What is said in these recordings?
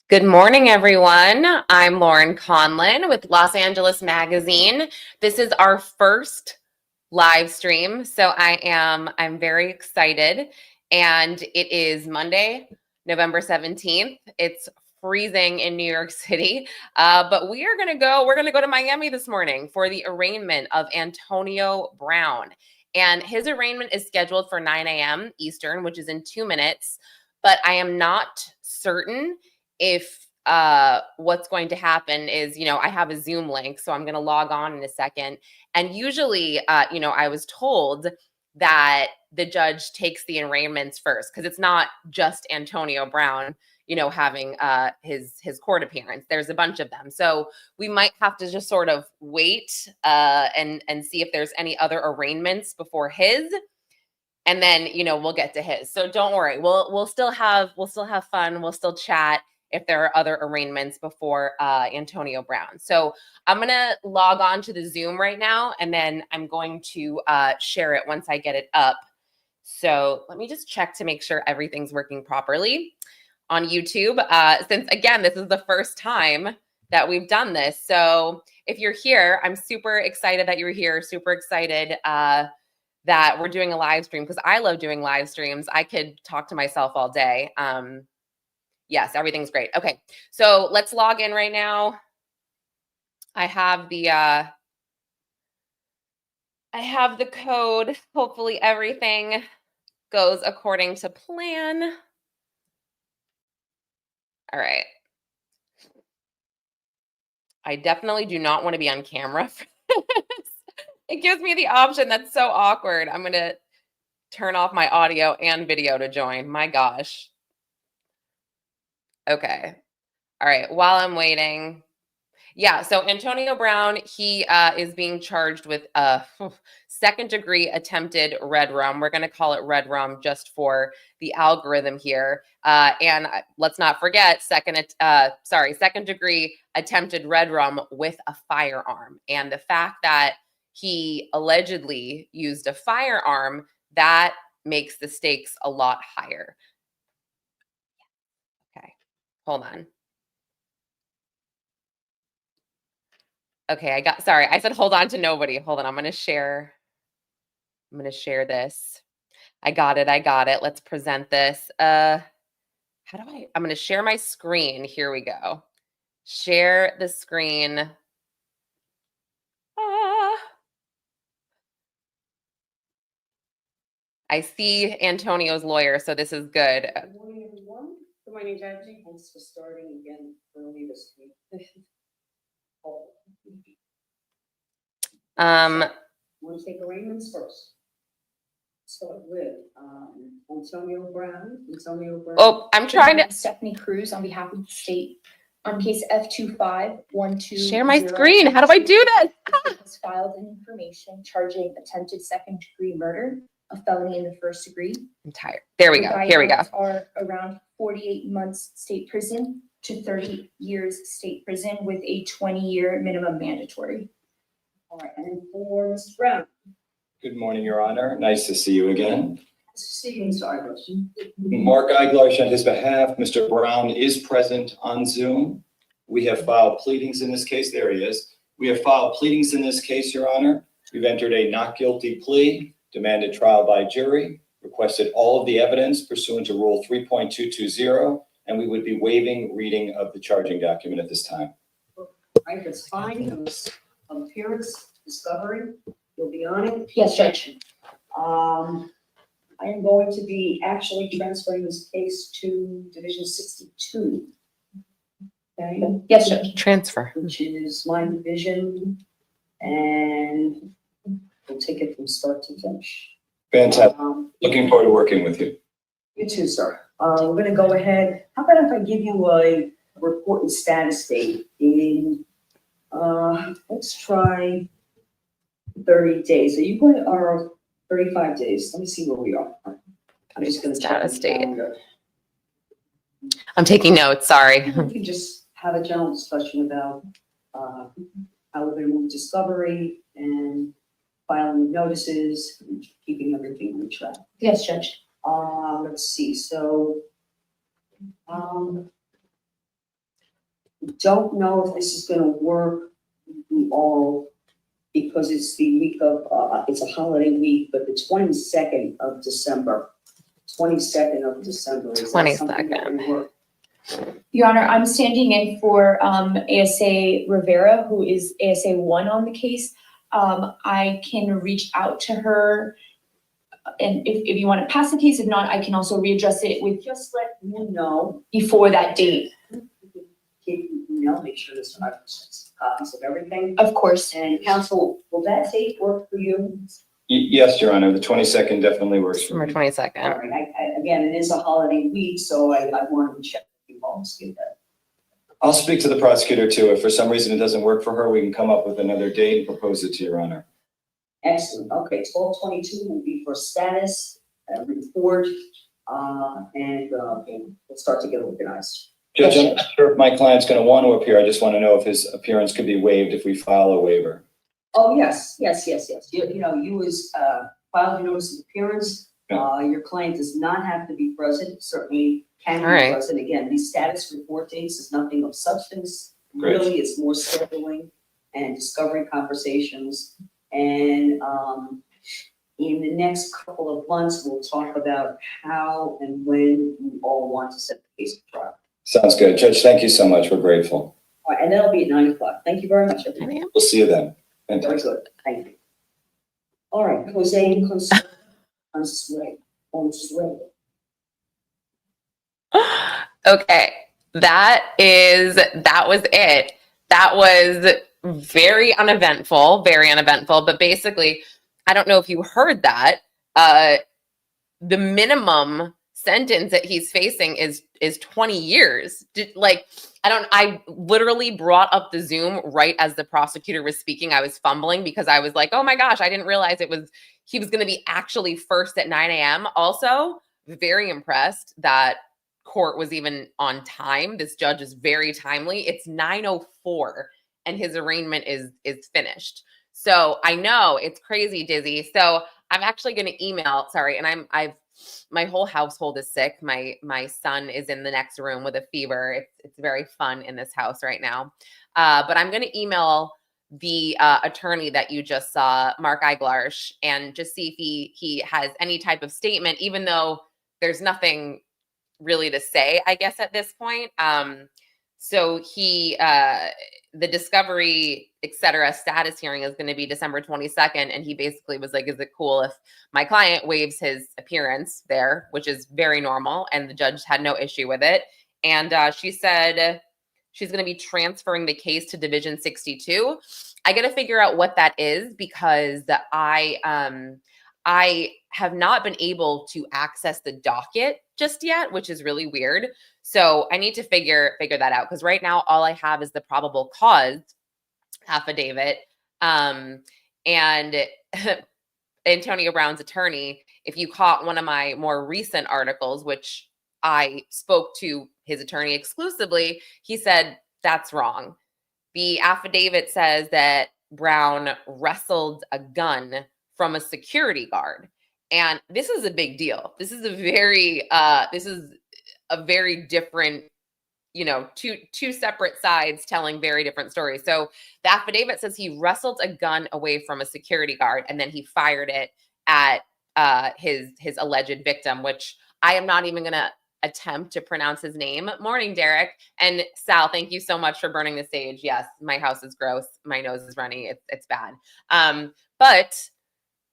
Good morning, everyone. I'm Lauren Conlin with Los Angeles Magazine. This is our first live stream, so I'm very excited. And it is Monday, November 17th. It's freezing in New York City, but we're gonna go to Miami this morning for the arraignment of Antonio Brown. And his arraignment is scheduled for 9 a.m. Eastern, which is in 2 minutes, but I am not certain if what's going to happen is, I have a Zoom link, so I'm going to log on in a second. And usually, I was told that the judge takes the arraignments first because it's not just Antonio Brown, having his court appearance. There's a bunch of them, so we might have to just sort of wait and see if there's any other arraignments before his, and then we'll get to his. So don't worry, we'll still have fun. We'll still chat if there are other arraignments before Antonio Brown. So I'm gonna log on to the Zoom right now, and then I'm going to share it once I get it up. So let me just check to make sure everything's working properly on YouTube, since again, this is the first time that we've done this. So if you're here, I'm super excited that you're here, super excited that we're doing a live stream, because I love doing live streams. I could talk to myself all day. Yes, everything's great. Okay, so let's log in right now. I have the code. Hopefully everything goes according to plan. All right. I definitely do not want to be on camera for this. It gives me the option. That's so awkward. I'm going to turn off my audio and video to join. My gosh. Okay. All right. While I'm waiting. Yeah, so Antonio Brown, he is being charged with second-degree attempted red rum. We're going to call it red rum just for the algorithm here. And let's not forget, second-degree attempted red rum with a firearm. And the fact that he allegedly used a firearm, that makes the stakes a lot higher. Okay, hold on. Okay, I said hold on to nobody. Hold on, I'm gonna share this. I got it. Let's present this. I'm gonna share my screen. Here we go. Share the screen. I see Antonio's lawyer, so this is good. Good morning, everyone. Good morning, Judge. Thanks for starting again early this week. Want to take arraignments first? Start with Antonio Brown. Oh, I'm trying to. Stephanie Cruz on behalf of the state on case F2512. Share my screen. How do I do this? Was filed an information charging attempted second-degree murder, a felony in the first degree. I'm tired. There we go. Here we go. Are around 48 months state prison to 30 years state prison with a 20-year minimum mandatory. All right, and for Mr. Brown. Good morning, Your Honor. Nice to see you again. Sorry, Mark Eiglarch on his behalf. Mr. Brown is present on Zoom. We have filed pleadings in this case. There he is. We have filed pleadings in this case, Your Honor. We've entered a not guilty plea, demanded trial by jury, requested all of the evidence pursuant to Rule 3.220, and we would be waiving reading of the charging document at this time. Right, that's fine. Appearance, discovery, you'll be on it? Yes, Judge. I am going to be actually transferring this case to Division 62. Okay? Yes, Judge. Transfer. Which is my division, and we'll take it from start to finish. Fantastic. Looking forward to working with you. You too, sir. We're going to go ahead. How about if I give you a report and status date in, let's try 30 days. Are you going to, or 35 days? Let me see where we are. I'm just going to status date. I'm taking notes. Sorry. We can just have a general discussion about how we're going to move discovery and filing notices, and keeping everything on track. Yes, Judge. Let's see. So, don't know if this is gonna work all, because it's the week of, it's a holiday week, but the 22nd of December. 22nd of December, is that something that would work? Your Honor, I'm standing in for ASA Rivera, who is ASA 1 on the case. I can reach out to her, and if you want to pass the case, if not, I can also readdress it with Just let me know. before that date. Make sure there's 5% copies of everything. Of course. And counsel, will that date work for you? Yes, Your Honor, the 22nd definitely works for December me. 22nd. All right, again, it is a holiday week, so I wanted to check with you all to see that. I'll speak to the prosecutor too. If for some reason it doesn't work for her, we can come up with another date and propose it to Your Honor. Excellent, okay, 12/22 will be for status, report, and we'll start to get organized. Judge, I'm not sure if my client's going to want to appear. I just want to know if his appearance could be waived if we file a waiver. Oh, yes. You as, filed your notice of appearance. Your client does not have to be present, certainly can All be right. present. Again, these status report dates is nothing of substance. Great. Really, it's more scheduling and discovery conversations. And, in the next couple of months, we'll talk about how and when you all want to set the case for trial. Sounds good. Judge, thank you so much. We're grateful. All right, and that'll be at 9 o'clock. Thank you very much, everyone. We'll see you then. Very Fantastic. good, thank you. All right, Jose Consuelo. Okay, that was it. That was very uneventful, but basically, I don't know if you heard that. The minimum sentence that he's facing is 20 years. I literally brought up the Zoom right as the prosecutor was speaking. I was fumbling because I was like, oh my gosh, I didn't realize he was going to be actually first at 9 a.m. Also, very impressed that court was even on time. This judge is very timely. It's 9:04 and his arraignment is finished. So I know it's crazy, Dizzy. So I'm actually going to email, sorry, and my whole household is sick. My son is in the next room with a fever. It's very fun in this house right now. But I'm going to email the attorney that you just saw, Mark Eiglarsh, and just see if he has any type of statement, even though there's nothing really to say, I guess, at this point. So the discovery, et cetera, status hearing is going to be December 22nd. And he basically was like, is it cool if my client waives his appearance there, which is very normal. And the judge had no issue with it. And she said she's going to be transferring the case to Division 62. I got to figure out what that is because I have not been able to access the docket just yet, which is really weird. So I need to figure that out because right now all I have is the probable cause affidavit. And Antonio Brown's attorney, if you caught one of my more recent articles, which I spoke to his attorney exclusively, he said that's wrong. The affidavit says that Brown wrestled a gun from a security guard. And this is a big deal. This is a very different, two separate sides telling very different stories. So the affidavit says he wrestled a gun away from a security guard and then he fired it at his alleged victim, which I am not even going to attempt to pronounce his name. Morning, Derek. And Sal, thank you so much for burning the stage. Yes, my house is gross. My nose is runny. It's bad. But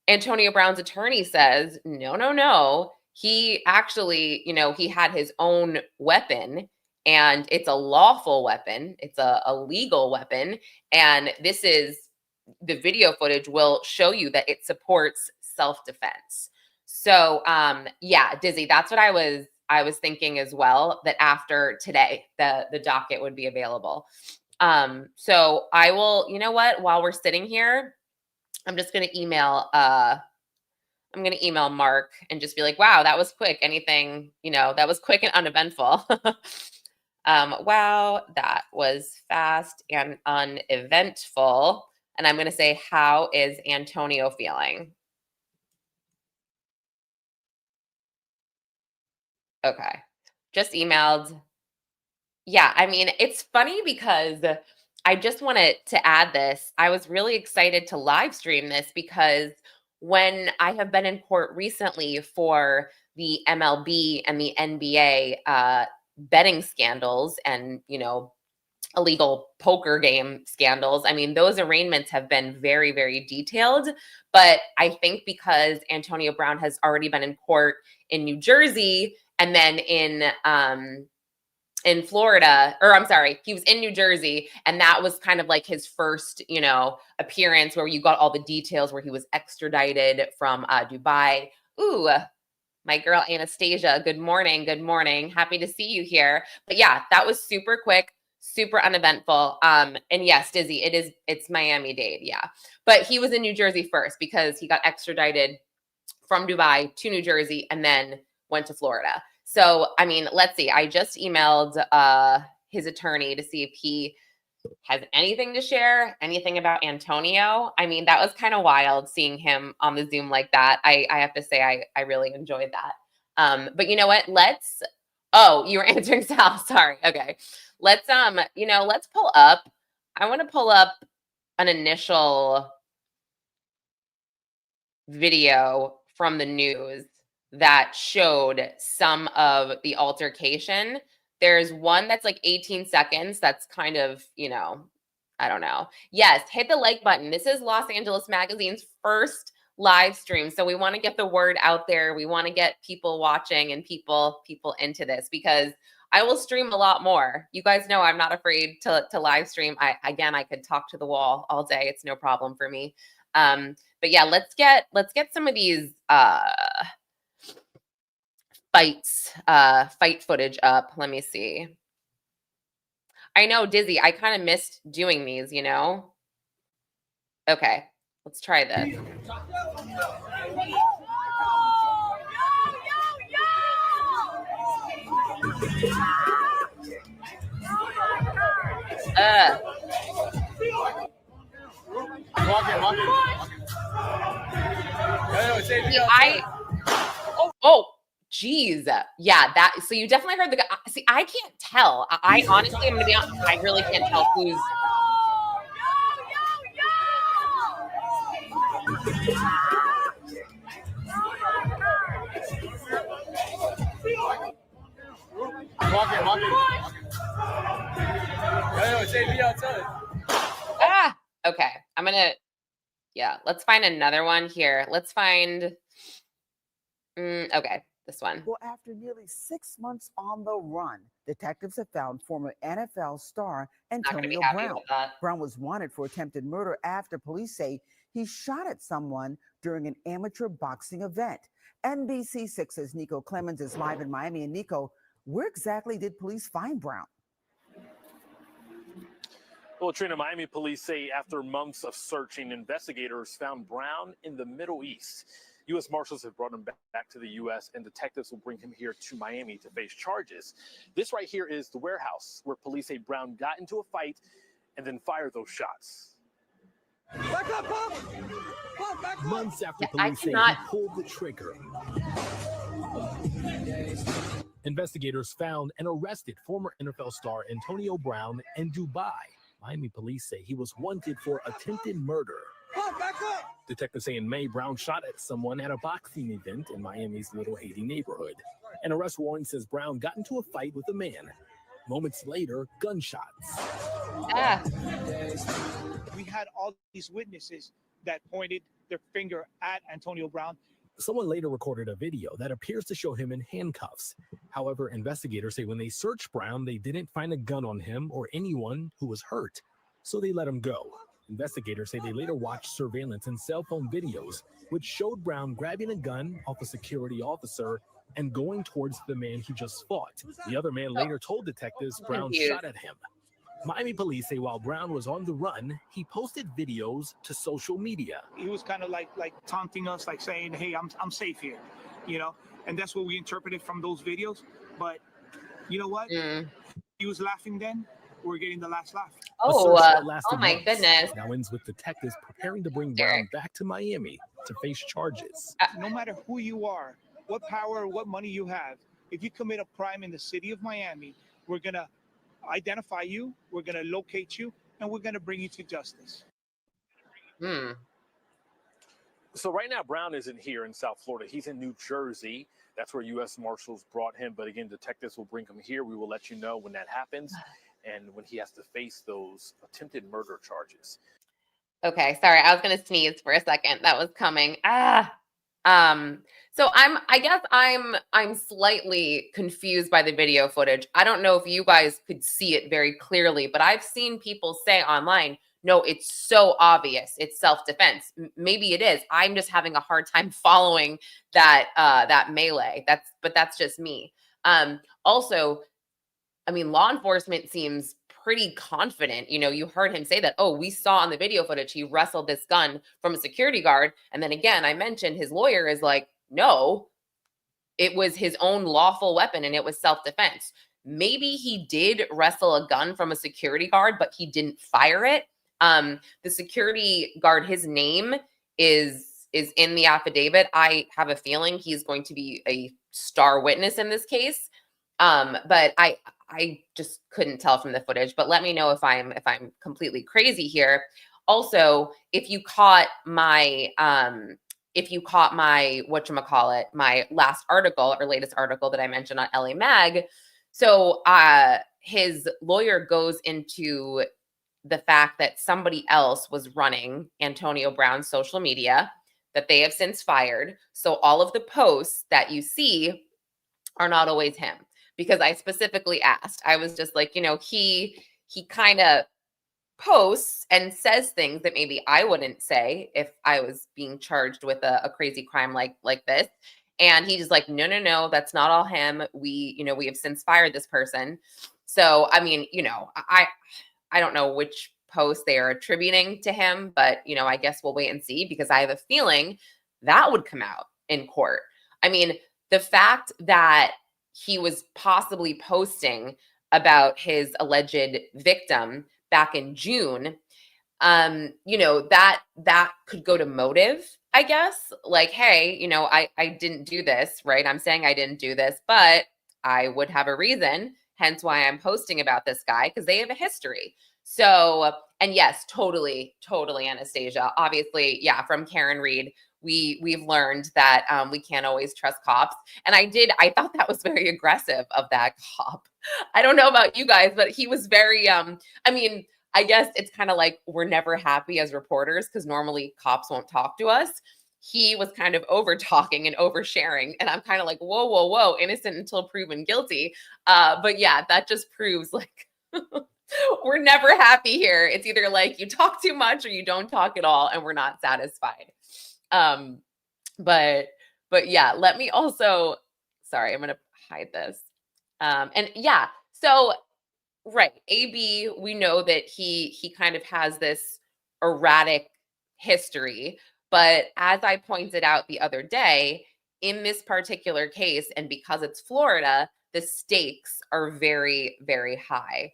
Antonio Brown's attorney says, no. He actually, he had his own weapon and it's a lawful weapon. It's a legal weapon. And the video footage will show you that it supports self-defense. So, yeah, Dizzy, that's what I was thinking as well, that after today, the docket would be available. So I will, you know what, while we're sitting here, I'm just going to email Mark and just be like, wow, that was quick. Anything, that was quick and uneventful. Wow, that was fast and uneventful. And I'm going to say, how is Antonio feeling? Okay. Just emailed. Yeah, I mean, it's funny because I just wanted to add this. I was really excited to live stream this because when I have been in court recently for the MLB and the NBA betting scandals and, illegal poker game scandals. I mean, those arraignments have been very, very detailed. But I think because Antonio Brown has already been in court in New Jersey and then in Florida, or I'm sorry, he was in New Jersey, and that was kind of like his first, appearance where you got all the details where he was extradited from Dubai. Ooh, my girl Anastasia, good morning. Good morning. Happy to see you here. But yeah, that was super quick, super uneventful. And yes, Dizzy, it's Miami-Dade, yeah. But he was in New Jersey first because he got extradited from Dubai to New Jersey and then went to Florida. So, I mean, let's see. I just emailed his attorney to see if he has anything to share, anything about Antonio. I mean, that was kind of wild seeing him on the Zoom like that. I have to say I really enjoyed that. But you know what? Oh, you were answering Sal. Sorry. Okay. Let's pull up. I want to pull up an initial video from the news that showed some of the altercation. There's one that's like 18 seconds. That's kind of, I don't know. Yes, hit the like button. This is Los Angeles Magazine's first live stream. So we want to get the word out there. We want to get people watching and people into this because I will stream a lot more. You guys know I'm not afraid to live stream. I could talk to the wall all day. It's no problem for me. But yeah, let's get some of these fight footage up. Let me see. I know, Dizzy, I kind of missed doing these, Okay, let's try this. Oh, geez. Yeah, so you definitely heard the guy. See, I can't tell. I honestly, I'm going to be honest, I really can't tell who's. Okay. Let's find another one here. Let's find, okay, this one. Well, after nearly 6 months on the run, detectives have found former NFL star Antonio Brown. Brown was wanted for attempted murder after police say he shot at someone during an amateur boxing event. NBC6's Nico Clemens is live in Miami. And Nico, where exactly did police find Brown? Well, Trina, Miami police say after months of searching, investigators found Brown in the Middle East. U.S. Marshals have brought him back to the U.S., and detectives will bring him here to Miami to face charges. This right here is the warehouse where police say Brown got into a fight and then fired those shots. Back up, Pop! Pop, back up! Months after police say he pulled the trigger, investigators found and arrested former NFL star Antonio Brown in Dubai. Miami police say he was wanted for attempted murder. Pop, back up! Detectives say in May, Brown shot at someone at a boxing event in Miami's Little Haiti neighborhood. An arrest warrant says Brown got into a fight with a man. Moments later, gunshots. We had all these witnesses that pointed their finger at Antonio Brown. Someone later recorded a video that appears to show him in handcuffs. However, investigators say when they searched Brown, they didn't find a gun on him or anyone who was hurt, so they let him go. Investigators say they later watched surveillance and cell phone videos, which showed Brown grabbing a gun off a security officer and going towards the man he just fought. The other man later told detectives Brown shot at him. Miami police say while Brown was on the run, he posted videos to social media. He was kind of like taunting us, like saying, hey, I'm safe here, and that's what we interpreted from those videos. But you know what? He was laughing then. We're getting the last laugh. Oh my goodness. Now ends with detectives preparing to bring Brown back to Miami to face charges. No matter who you are, what power or what money you have, if you commit a crime in the city of Miami, we're going to identify you, we're going to locate you, and we're going to bring you to justice. So right now, Brown isn't here in South Florida. He's in New Jersey. That's where U.S. Marshals brought him. But again, detectives will bring him here. We will let you know when that happens and when he has to face those attempted murder charges. Okay, sorry, I was gonna sneeze for a second. That was coming. So I guess I'm slightly confused by the video footage. I don't know if you guys could see it very clearly, but I've seen people say online, no, it's so obvious. It's self-defense. Maybe it is. I'm just having a hard time following that melee. That's just me. Also, I mean, law enforcement seems pretty confident. You know, you heard him say that, oh, we saw on the video footage, he wrestled this gun from a security guard. And then again, I mentioned his lawyer is like, no, it was his own lawful weapon and it was self-defense. Maybe he did wrestle a gun from a security guard, but he didn't fire it. The security guard, his name is in the affidavit. I have a feeling he's going to be a star witness in this case. But I just couldn't tell from the footage, but let me know if I'm completely crazy here. Also, if you caught my whatchamacallit, my last article or latest article that I mentioned on LA Mag. So his lawyer goes into the fact that somebody else was running Antonio Brown's social media that they have since fired. So all of the posts that you see are not always him. Because I specifically asked, I was just like, you know, he kind of posts and says things that maybe I wouldn't say if I was being charged with a crazy crime like this. And he just like, no, that's not all him. We have since fired this person. So, I mean, you know, I don't know which post they are attributing to him, but, you know, I guess we'll wait and see because I have a feeling that would come out in court. I mean, the fact that he was possibly posting about his alleged victim back in June, you know, that could go to motive, I guess. Like, hey, you know, I didn't do this, right? I'm saying I didn't do this, but I would have a reason, hence why I'm posting about this guy, because they have a history. So, and yes, totally, Anastasia. Obviously, yeah, from Karen Reed, we've learned that we can't always trust cops. And I thought that was very aggressive of that cop. I don't know about you guys, but he was very, I mean, I guess it's kind of like we're never happy as reporters because normally cops won't talk to us. He was kind of over talking and oversharing. And I'm kind of like, whoa, innocent until proven guilty. But yeah, that just proves like, we're never happy here. It's either like you talk too much or you don't talk at all and we're not satisfied. But yeah, let me also, sorry, I'm going to hide this. And yeah, so, right. AB, we know that he kind of has this erratic history, but as I pointed out the other day, in this particular case, and because it's Florida, the stakes are very, very high.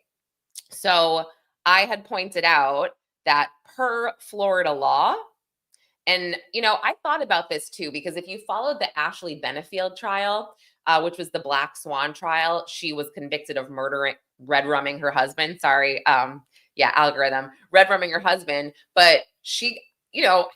So I had pointed out that per Florida law, and, you know, I thought about this too, because if you followed the Ashley Benefield trial, which was the Black Swan trial, she was convicted of red rumming her husband. Sorry. Algorithm, red rumming her husband. But she, you know,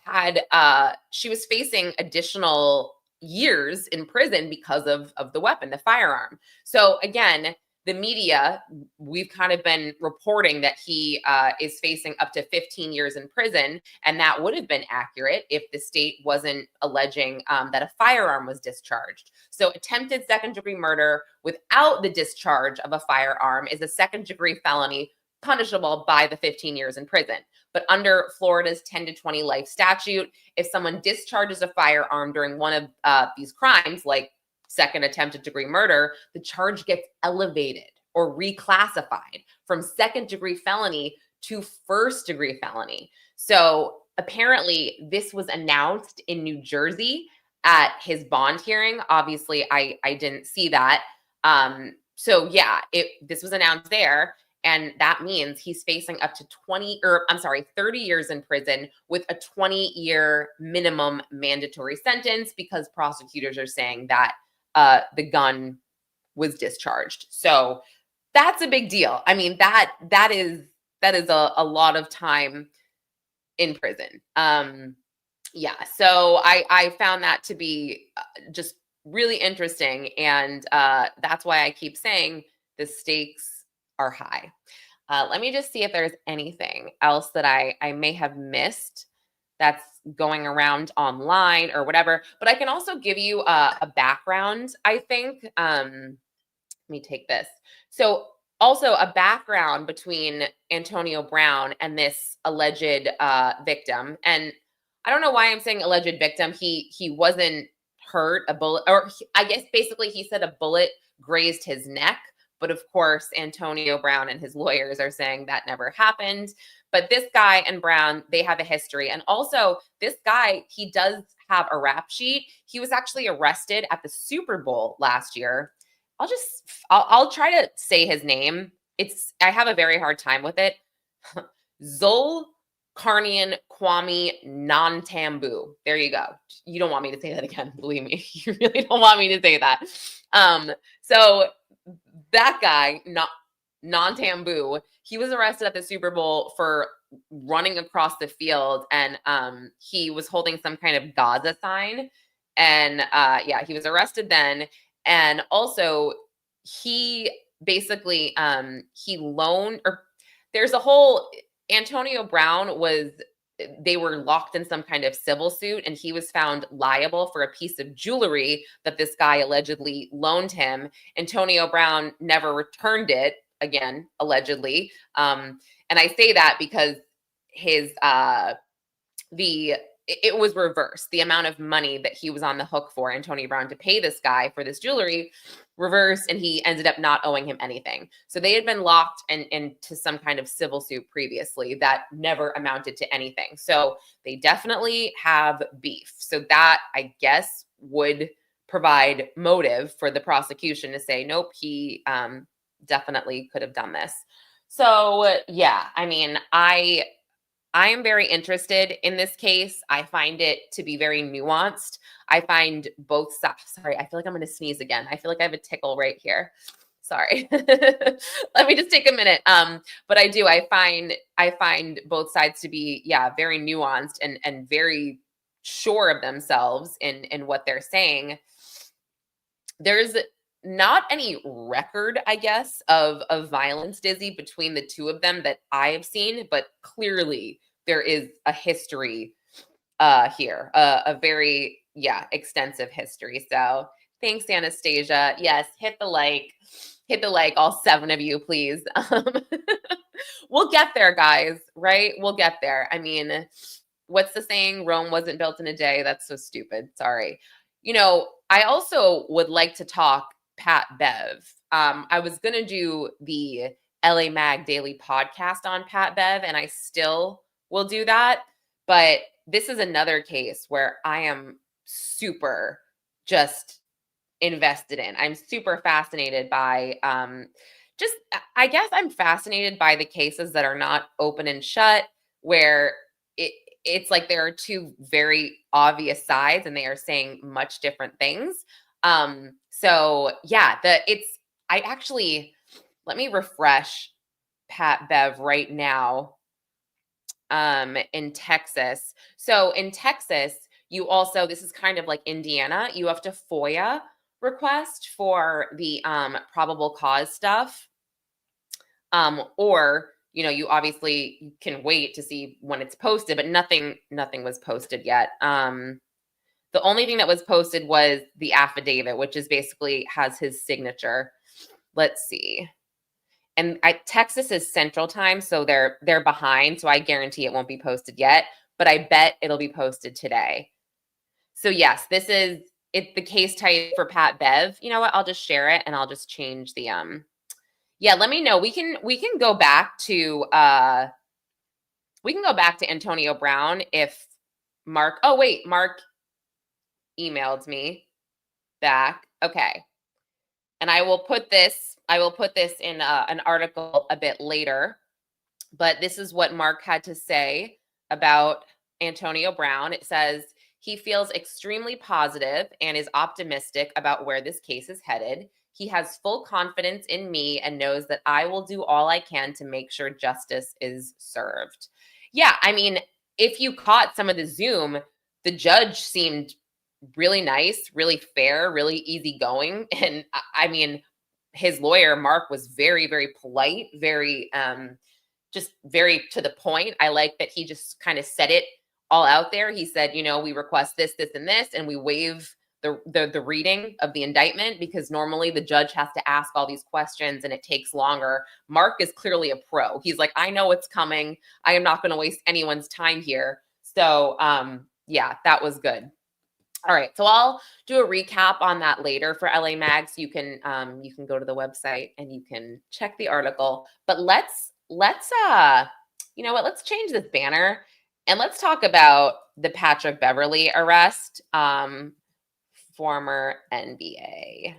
she was facing additional years in prison because of the weapon, the firearm. So again, the media, we've kind of been reporting that he is facing up to 15 years in prison. And that would have been accurate if the state wasn't alleging that a firearm was discharged. So attempted second-degree murder without the discharge of a firearm is a second-degree felony punishable by the 15 years in prison. But under Florida's 10 to 20 life statute, if someone discharges a firearm during one of these crimes, like second attempted degree murder, the charge gets elevated or reclassified from second degree felony to first degree felony. So apparently this was announced in New Jersey at his bond hearing. Obviously, I didn't see that. So yeah, this was announced there. And that means he's facing up to 30 years in prison with a 20-year minimum mandatory sentence because prosecutors are saying that the gun was discharged. So that's a big deal. I mean, that is a lot of time in prison. Yeah, so I found that to be just really interesting, and that's why I keep saying the stakes are high. Let me just see if there's anything else that I may have missed that's going around online or whatever. But I can also give you a background, I think. Let me take this. So also a background between Antonio Brown and this alleged victim. And I don't know why I'm saying alleged victim. He wasn't hurt. A bullet, or I guess basically he said a bullet grazed his neck. But of course, Antonio Brown and his lawyers are saying that never happened. But this guy and Brown, they have a history. And also, this guy, he does have a rap sheet. He was actually arrested at the Super Bowl last year. I'll try to say his name. I have a very hard time with it. Zulkarnain Kwame Nantambu. There you go. You don't want me to say that again. Believe me. You really don't want me to say that. So that guy, Nantambu, he was arrested at the Super Bowl for running across the field, and he was holding some kind of Gaza sign. And yeah, he was arrested then. And also, he basically he loaned, or there's a whole Antonio Brown they were locked in some kind of civil suit, and he was found liable for a piece of jewelry that this guy allegedly loaned him. Antonio Brown never returned it, again, allegedly. And I say that because it was reversed. The amount of money that he was on the hook for, Antonio Brown, to pay this guy for this jewelry, reversed, and he ended up not owing him anything. So they had been locked into some kind of civil suit previously that never amounted to anything. So they definitely have beef. So that, I guess, would provide motive for the prosecution to say, nope, he definitely could have done this. So yeah, I mean, I am very interested in this case. I find it to be very nuanced. I find both sides. Sorry, I feel like I'm going to sneeze again. I feel like I have a tickle right here. Sorry. Let me just take a minute. But I do. I find both sides to be, yeah, very nuanced and very sure of themselves in what they're saying. There's not any record, I guess, of violence, Dizzy, between the two of them that I have seen, but clearly there is a history here, a very, extensive history. So thanks, Anastasia. Yes, hit the like, all 7 of you, please. We'll get there, guys, right? We'll get there. I mean, what's the saying? Rome wasn't built in a day. That's so stupid. Sorry. I also would like to talk Pat Bev. I was going to do the LA Mag Daily podcast on Pat Bev, and I still will do that. But this is another case where I am super just invested in. I'm super fascinated by I guess I'm fascinated by the cases that are not open and shut, where it's like there are two very obvious sides and they are saying much different things. So yeah, let me refresh Pat Bev right now in Texas. So in Texas, this is kind of like Indiana, you have to FOIA request for the probable cause stuff. Or, you obviously can wait to see when it's posted, but nothing was posted yet. The only thing that was posted was the affidavit, which is basically has his signature. Let's see. And Texas is Central Time, so they're behind. So I guarantee it won't be posted yet, but I bet it'll be posted today. So yes, this is the case type for Pat Bev. You know what? I'll just share it and I'll just change the Yeah, let me know. We can go back to Antonio Brown if Mark. Oh wait, Mark emailed me back. Okay. And I will put this in an article a bit later. But this is what Mark had to say about Antonio Brown. It says he feels extremely positive and is optimistic about where this case is headed. He has full confidence in me and knows that I will do all I can to make sure justice is served. Yeah, I mean, if you caught some of the Zoom, the judge seemed really nice, really fair, really easygoing. And I mean, his lawyer, Mark, was very, very polite, very, just very to the point. I like that he just kind of said it all out there. He said, you know, we request this, this, and this, and we waive the reading of the indictment because normally the judge has to ask all these questions and it takes longer. Mark is clearly a pro. He's like, I know what's coming. I am not going to waste anyone's time here. So yeah, that was good. All right, so I'll do a recap on that later for LA Mag. So you can go to the website and you can check the article. But let's you know what? Let's change this banner and let's talk about the Patrick Beverley arrest. Former NBA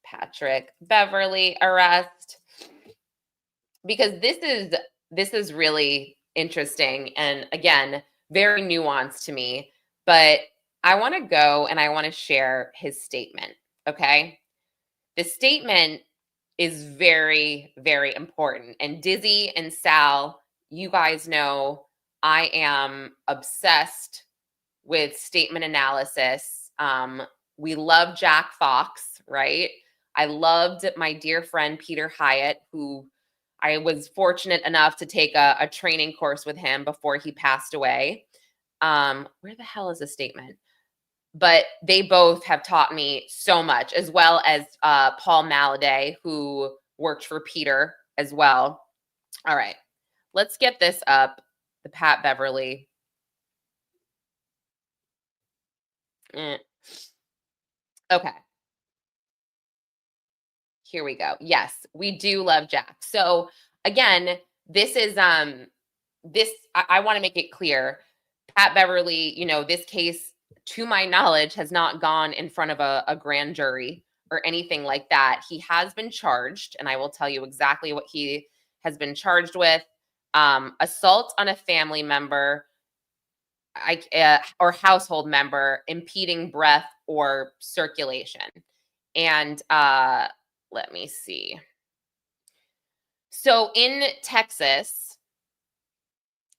Patrick Beverley arrest, because this is really interesting and again very nuanced to me, but I want to go and I want to share his statement. Okay, the statement is very, very important, and Dizzy and Sal, you guys know I am obsessed with statement analysis. We love Jack Fox, right? I loved my dear friend, Peter Hyatt, who I was fortunate enough to take a training course with him before he passed away. Where the hell is the statement? But they both have taught me so much, as well as Paul Maladay, who worked for Peter as well. All right, let's get this up. The Pat Beverley. Okay. Here we go. Yes, we do love Jack. So again, this is I want to make it clear. Pat Beverley, you know, this case, to my knowledge, has not gone in front of a grand jury or anything like that. He has been charged, and I will tell you exactly what he has been charged with. Assault on a family member, or household member, impeding breath or circulation. And let me see. So in Texas,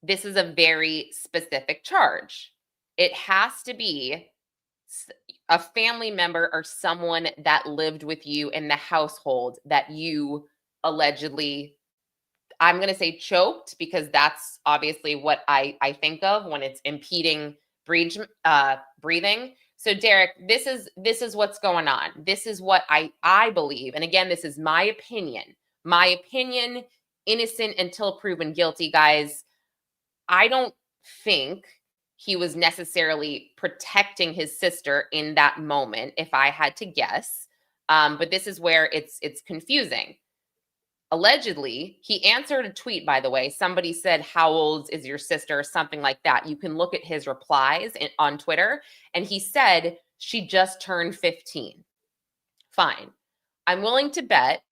this is a very specific charge. It has to be a family member or someone that lived with you in the household that you allegedly, I'm going to say choked, because that's obviously what I think of when it's impeding breathing. So Derek, this is what's going on. This is what I believe. And again, this is my opinion. My opinion, innocent until proven guilty, guys. I don't think he was necessarily protecting his sister in that moment, if I had to guess. But this is where it's confusing. Allegedly, he answered a tweet, by the way. Somebody said, how old is your sister? Something like that. You can look at his replies on Twitter. And he said, she just turned 15. Fine. I'm willing to bet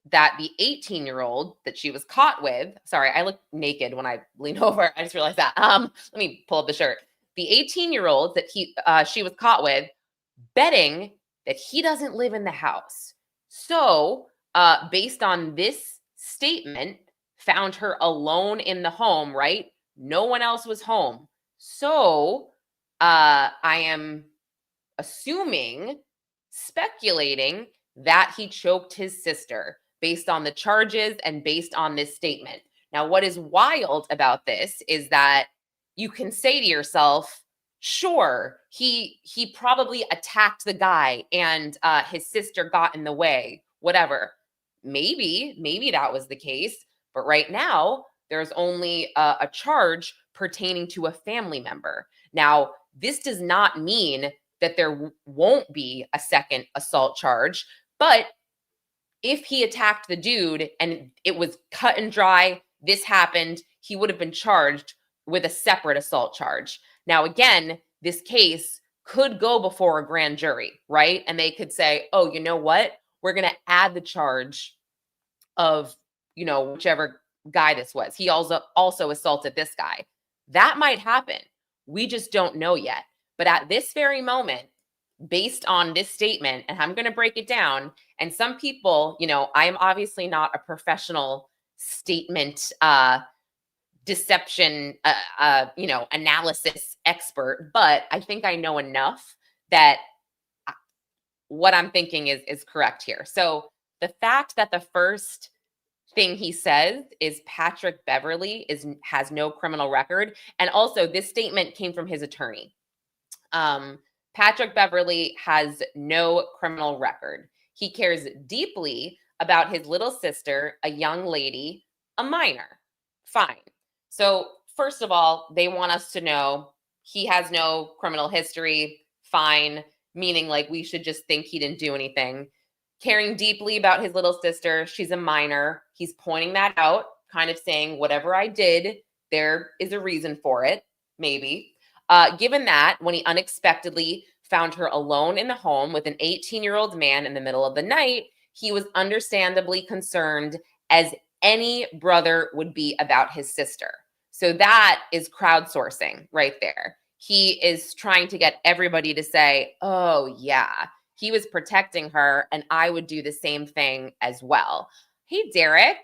that the 18-year-old that she was caught with, sorry, I look naked when I lean over. I just realized that. Let me pull up the shirt. The 18-year-old that she was caught with, betting that he doesn't live in the house. So based on this statement, found her alone in the home, right? No one else was home. So I am assuming, speculating that he choked his sister based on the charges and based on this statement. Now, what is wild about this is that you can say to yourself, sure, he probably attacked the guy and his sister got in the way, whatever. Maybe that was the case. But right now, there's only a charge pertaining to a family member. Now, this does not mean that there won't be a second assault charge, but if he attacked the dude and it was cut and dry, this happened, he would have been charged with a separate assault charge. Now, again, this case could go before a grand jury, right? And they could say, oh, you know what? We're going to add the charge of, you know, whichever guy this was. He also assaulted this guy. That might happen. We just don't know yet. But at this very moment, based on this statement, and I'm going to break it down. And some people, I am obviously not a professional statement deception, analysis expert, but I think I know enough that what I'm thinking is correct here. So the fact that the first thing he says is Patrick Beverly has no criminal record, and also this statement came from his attorney. Patrick Beverly has no criminal record. He cares deeply about his little sister, a young lady, a minor. Fine. So first of all, they want us to know he has no criminal history. Fine. Meaning like we should just think he didn't do anything. Caring deeply about his little sister. She's a minor. He's pointing that out, kind of saying, whatever I did, there is a reason for it, maybe. Given that, when he unexpectedly found her alone in the home with an 18-year-old man in the middle of the night, he was understandably concerned, as any brother would be about his sister. So that is crowdsourcing right there. He is trying to get everybody to say, oh, yeah, he was protecting her, and I would do the same thing as well. Hey, Derek.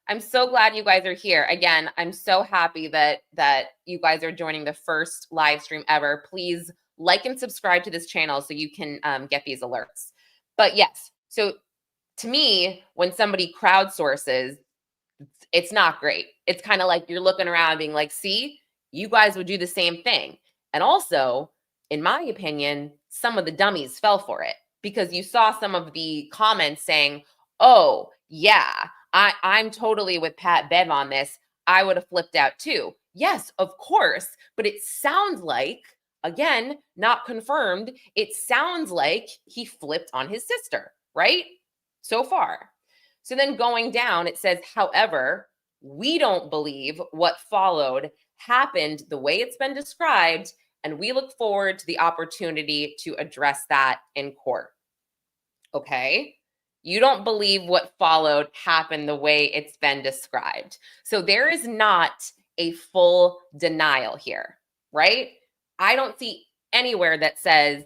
I'm so glad you guys are here. Again, I'm so happy that you guys are joining the first live stream ever. Please like and subscribe to this channel so you can get these alerts. But yes, so to me, when somebody crowdsources, it's not great. It's kind of like you're looking around being like, see, you guys would do the same thing. And also, in my opinion, some of the dummies fell for it, because you saw some of the comments saying, oh, yeah, I'm totally with Pat Bev on this. I would have flipped out too. Yes, of course. But it sounds like, again, not confirmed, it sounds like he flipped on his sister, right? So far. So then going down, it says, however, we don't believe what followed happened the way it's been described, and we look forward to the opportunity to address that in court. Okay. You don't believe what followed happened the way it's been described. So there is not a full denial here, right? I don't see anywhere that says,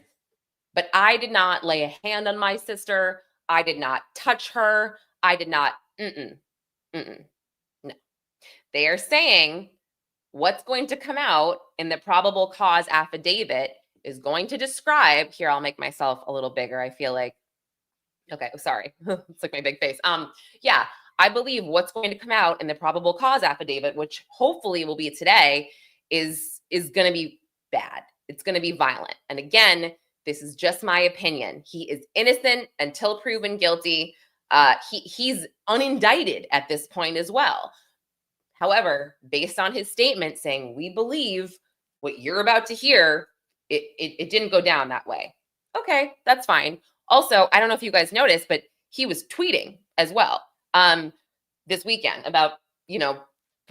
but I did not lay a hand on my sister. I did not touch her. I did not, no. They are saying what's going to come out in the probable cause affidavit is going to describe, here, I'll make myself a little bigger. I feel like, okay, sorry. It's like my big face. Yeah, I believe what's going to come out in the probable cause affidavit, which hopefully will be today, is going to be bad. It's going to be violent. And again, this is just my opinion. He is innocent until proven guilty. He's unindicted at this point as well. However, based on his statement saying, we believe what you're about to hear, it didn't go down that way. Okay, that's fine. Also, I don't know if you guys noticed, but he was tweeting as well this weekend about,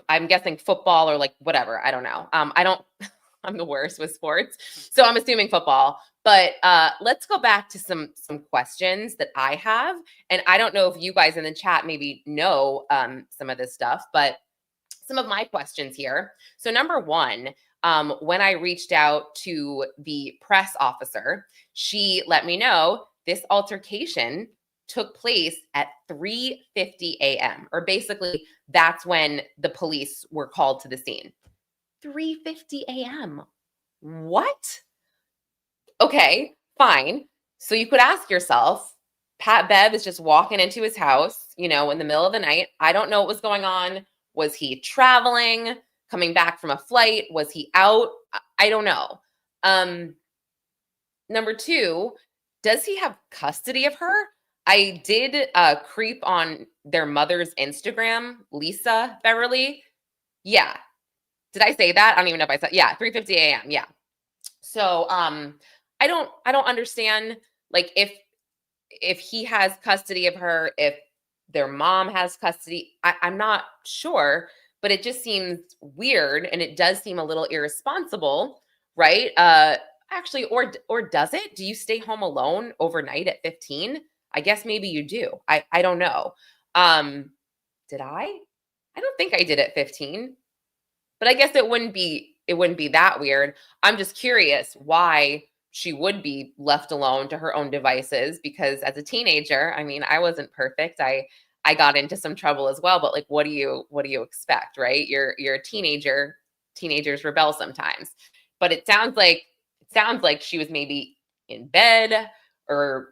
I'm guessing football or like whatever. I don't know. I'm the worst with sports. So I'm assuming football. But let's go back to some questions that I have. And I don't know if you guys in the chat maybe know some of this stuff, but some of my questions here. So number one, when I reached out to the press officer, she let me know this altercation took place at 3:50 a.m. or basically that's when the police were called to the scene. 3:50 a.m. What? Okay, fine. So you could ask yourself, Pat Bev is just walking into his house, in the middle of the night. I don't know what was going on. Was he traveling, coming back from a flight? Was he out? I don't know. Number two, does he have custody of her? I did creep on their mother's Instagram, Lisa Beverly. Yeah. Did I say that? I don't even know if I said, yeah, 3:50 a.m. Yeah. So I don't understand, like, if he has custody of her, if their mom has custody. I'm not sure, but it just seems weird, and it does seem a little irresponsible, right? Actually, or does it? Do you stay home alone overnight at 15? I guess maybe you do. I don't know. Did I? I don't think I did at 15, but I guess it wouldn't be that weird. I'm just curious why she would be left alone to her own devices, because as a teenager, I mean, I wasn't perfect. I got into some trouble as well, but like, what do you expect, right? You're a teenager. Teenagers rebel sometimes. But it sounds like she was maybe in bed or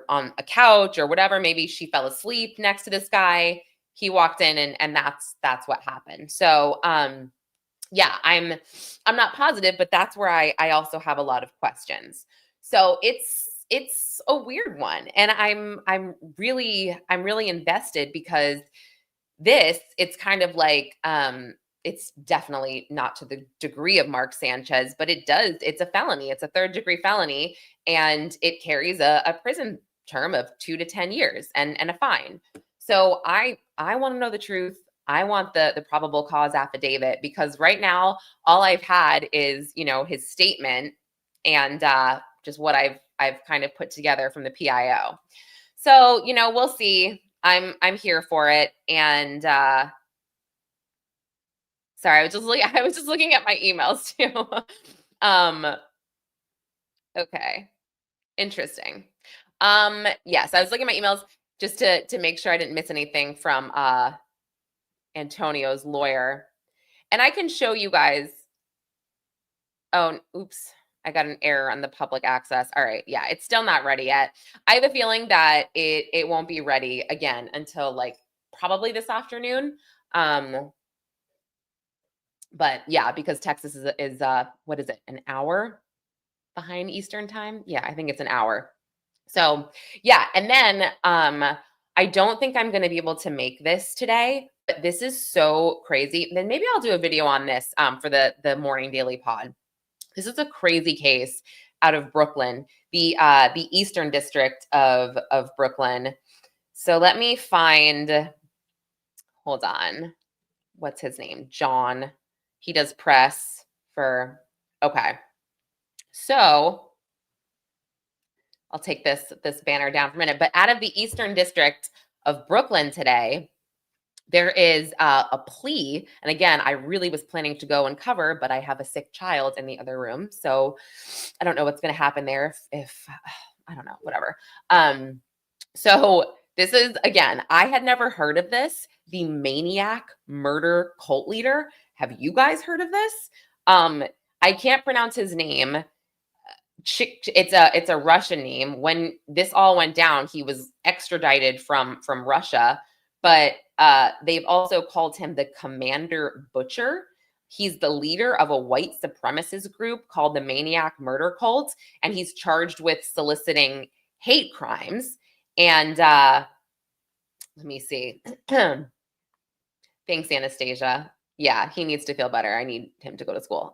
on a couch or whatever. Maybe she fell asleep next to this guy. He walked in, and that's what happened. So yeah, I'm not positive, but that's where I also have a lot of questions. So it's a weird one, and I'm really invested, because it's kind of like it's definitely not to the degree of Mark Sanchez, but it's a felony. It's a 3rd-degree felony, and it carries a prison term of 2 to 10 years and a fine. So I want to know the truth. I want the probable cause affidavit, because right now all I've had is, his statement and just what I've kind of put together from the PIO. So, we'll see. I'm here for it. And sorry, I was just looking at my emails too. Okay. Interesting. Yes, I was looking at my emails just to make sure I didn't miss anything from Antonio's lawyer. And I can show you guys. Oh, oops. I got an error on the public access. All right. Yeah, it's still not ready yet. I have a feeling that it won't be ready again until like probably this afternoon. But yeah, because Texas is what is it? An hour behind Eastern time? Yeah, I think it's an hour. So yeah, and then I don't think I'm going to be able to make this today, but this is so crazy. Then maybe I'll do a video on this for the morning daily pod. This is a crazy case out of Brooklyn, the Eastern District of Brooklyn. So let me find. Hold on, what's his name? John. He does press for. Okay, so I'll take this banner down for a minute. But out of the Eastern District of Brooklyn today, there is a plea. And again, I really was planning to go and cover, but I have a sick child in the other room. So I don't know what's going to happen there if I don't know, whatever. So this is, again, I had never heard of this. The maniac murder cult leader. Have you guys heard of this? I can't pronounce his name. It's a Russian name. When this all went down, he was extradited from Russia, but they've also called him the Commander Butcher. He's the leader of a white supremacist group called the Maniac Murder Cult, and he's charged with soliciting hate crimes. And let me see. Thanks, Anastasia. Yeah, he needs to feel better. I need him to go to school.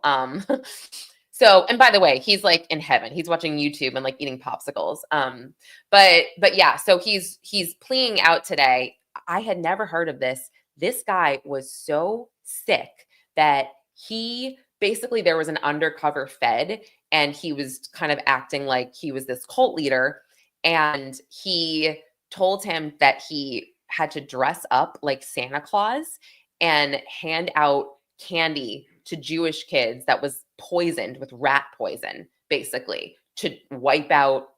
So, and by the way, he's like in heaven. He's watching YouTube and like eating popsicles. But yeah, so he's pleading out today. I had never heard of this. This guy was so sick that he basically, there was an undercover Fed, and he was kind of acting like he was this cult leader. And he told him that he had to dress up like Santa Claus and hand out candy to Jewish kids that was poisoned with rat poison, basically, to wipe out,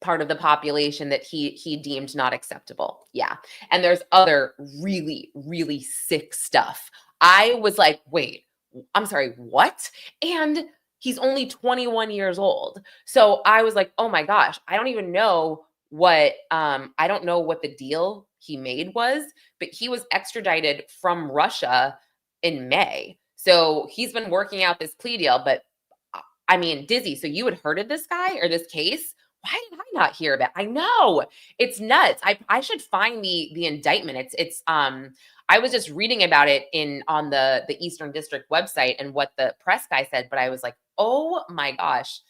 part of the population that he deemed not acceptable. Yeah. And there's other really, really sick stuff. I was like, wait, I'm sorry, what? And he's only 21 years old. So I was like, oh my gosh, I don't even know what the deal he made was, but he was extradited from Russia in May. So he's been working out this plea deal. But I mean, Dizzy, so you had heard of this guy or this case? Why did I not hear about it? I know, it's nuts. I should find the indictment. It's I was just reading about it on the Eastern District website and what the press guy said, but I was like, oh my gosh.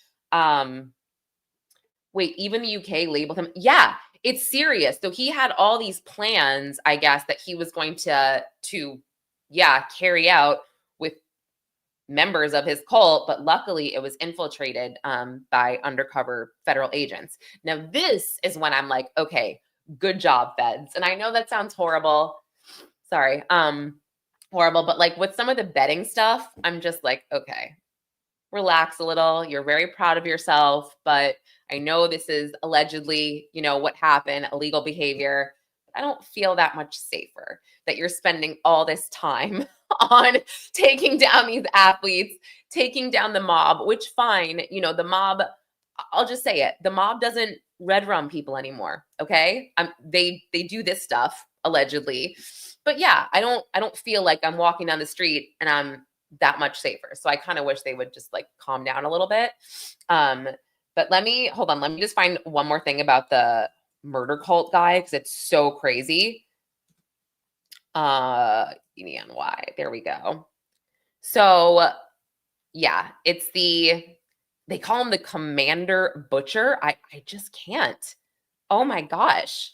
Wait, even the UK labeled him. Yeah, it's serious. So he had all these plans, I guess, that he was going to carry out with members of his cult, but luckily it was infiltrated by undercover federal agents. Now, this is when I'm like, okay, good job, feds. And I know that sounds horrible. Sorry, horrible. But like with some of the betting stuff, I'm just like, okay, relax a little. You're very proud of yourself, but I know this is allegedly, what happened, illegal behavior. I don't feel that much safer that you're spending all this time on taking down these athletes, taking down the mob, which fine, the mob, I'll just say it, the mob doesn't red rum people anymore, okay? They do this stuff allegedly. But yeah, I don't feel like I'm walking down the street and I'm that much safer. So I kind of wish they would just like calm down a little bit. But let me just find one more thing about the murder cult guy because it's so crazy. ENY, there we go. So yeah, they call him the Commander Butcher. I just can't. Oh my gosh.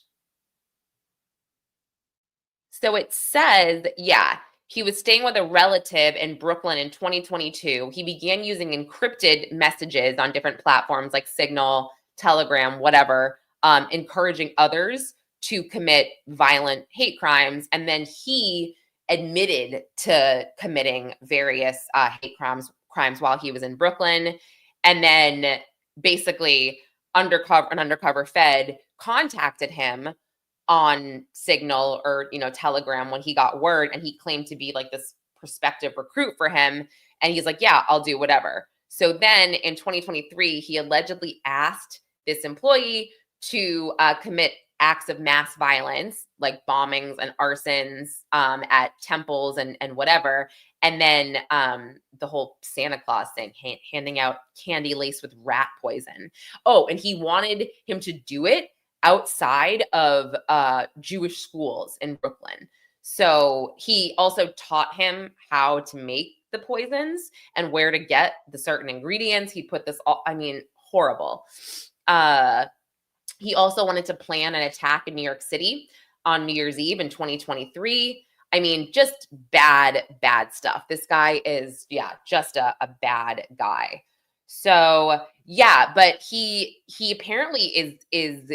So it says, yeah, he was staying with a relative in Brooklyn in 2022. He began using encrypted messages on different platforms like Signal, Telegram, whatever, encouraging others to commit violent hate crimes. And then he admitted to committing various hate crimes while he was in Brooklyn. And then basically an undercover Fed contacted him on Signal or, Telegram when he got word, and he claimed to be like this prospective recruit for him. And he's like, yeah, I'll do whatever. So then in 2023, he allegedly asked this employee to commit acts of mass violence, like bombings and arsons at temples and whatever. And then the whole Santa Claus thing, handing out candy laced with rat poison. Oh, and he wanted him to do it outside of Jewish schools in Brooklyn. So he also taught him how to make the poisons and where to get the certain ingredients. He put this all, horrible. He also wanted to plan an attack in New York City on New Year's Eve in 2023. Just bad stuff. This guy is, just a bad guy. So yeah, but he apparently is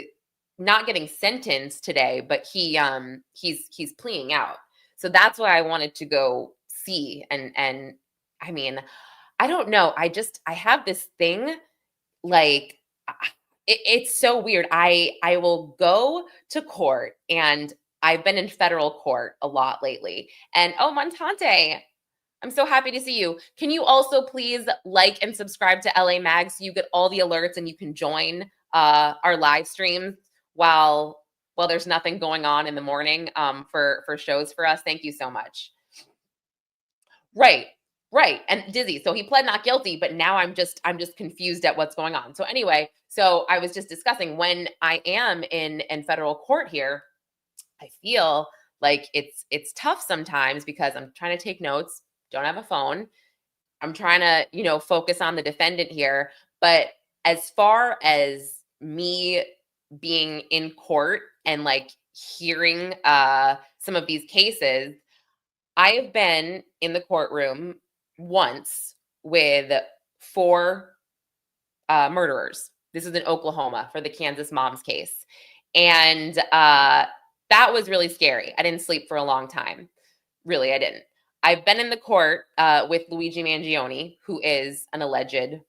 not getting sentenced today, but he's pleading out. So that's why I wanted to go see. And I don't know. I have this thing like it's so weird. I will go to court, and I've been in federal court a lot lately. And oh, Montante, I'm so happy to see you. Can you also please like and subscribe to LA Mag so you get all the alerts and you can join our live streams while there's nothing going on in the morning for shows for us. Thank you so much. Right. And Dizzy, so he pled not guilty, but now I'm just confused at what's going on. So anyway, so I was just discussing when I am in federal court here, I feel like it's tough sometimes because I'm trying to take notes, don't have a phone. I'm trying to, focus on the defendant here. But as far as me being in court and like hearing some of these cases, I have been in the courtroom once with 4 murderers. This is in Oklahoma for the Kansas mom's case. And that was really scary. I didn't sleep for a long time. Really, I didn't. I've been in the court with Luigi Mangione, who is an alleged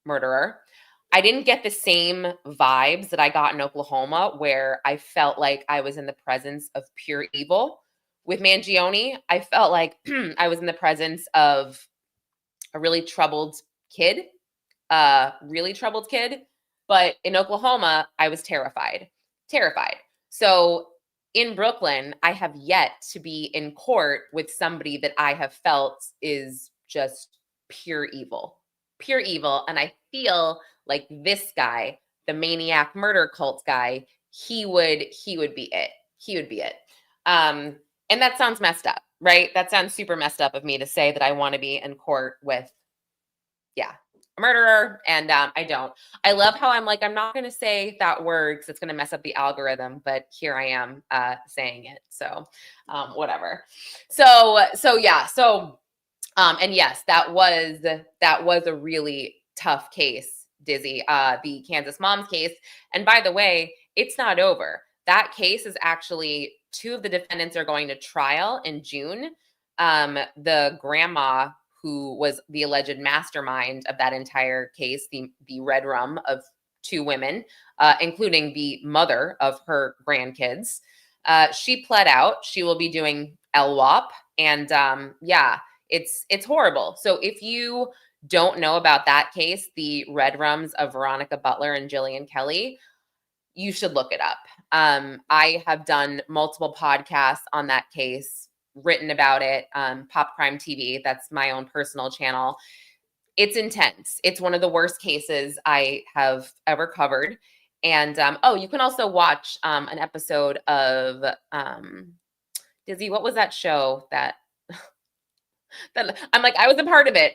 murderer. I didn't get the same vibes that I got in Oklahoma, where I felt like I was in the presence of pure evil. With Mangione, I felt like I was in the presence of a really troubled kid. But in Oklahoma, I was terrified. So in Brooklyn, I have yet to be in court with somebody that I have felt is just pure evil. And I feel like this guy, the maniac murder cult guy, he would be it. And that sounds messed up, right? That sounds super messed up of me to say that I want to be in court with, a murderer. And I don't. I love how I'm like, I'm not going to say that word because it's going to mess up the algorithm, but here I am saying it. So whatever. So yeah. So and yes, that was a really tough case, Dizzy, the Kansas mom's case. And by the way, it's not over. That case is actually 2 of the defendants are going to trial in June. The grandma who was the alleged mastermind of that entire case, the red rum of 2 women, including the mother of her grandkids. She pled out. She will be doing LWOP, and it's horrible. So if you don't know about that case, the red rums of Veronica Butler and Jillian Kelly, you should look it up. I have done multiple podcasts on that case, written about it, Pop Crime TV. That's my own personal channel. It's intense. It's one of the worst cases I have ever covered. And you can also watch an episode of Dizzy. What was that show that I'm like, I was a part of it.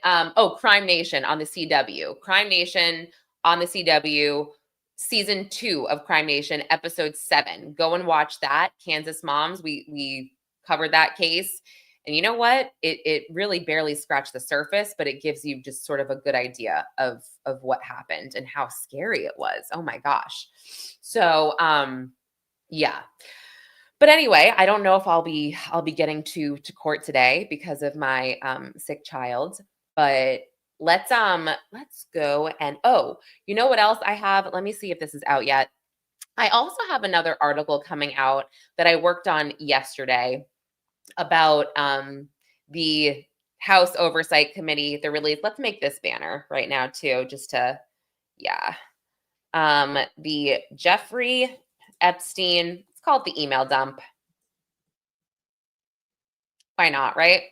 Crime Nation on the CW. Crime Nation on the CW, season 2 of Crime Nation, episode 7. Go and watch that. Kansas Moms. We covered that case. And you know what? It really barely scratched the surface, but it gives you just sort of a good idea of what happened and how scary it was. Oh my gosh. So yeah. But anyway, I don't know if I'll be getting to court today because of my sick child. But let's go and you know what else I have? Let me see if this is out yet. I also have another article coming out that I worked on yesterday about the House Oversight Committee, the release. Let's make this banner right now too, just to, the Jeffrey Epstein, let's call it the email dump. Why not, right?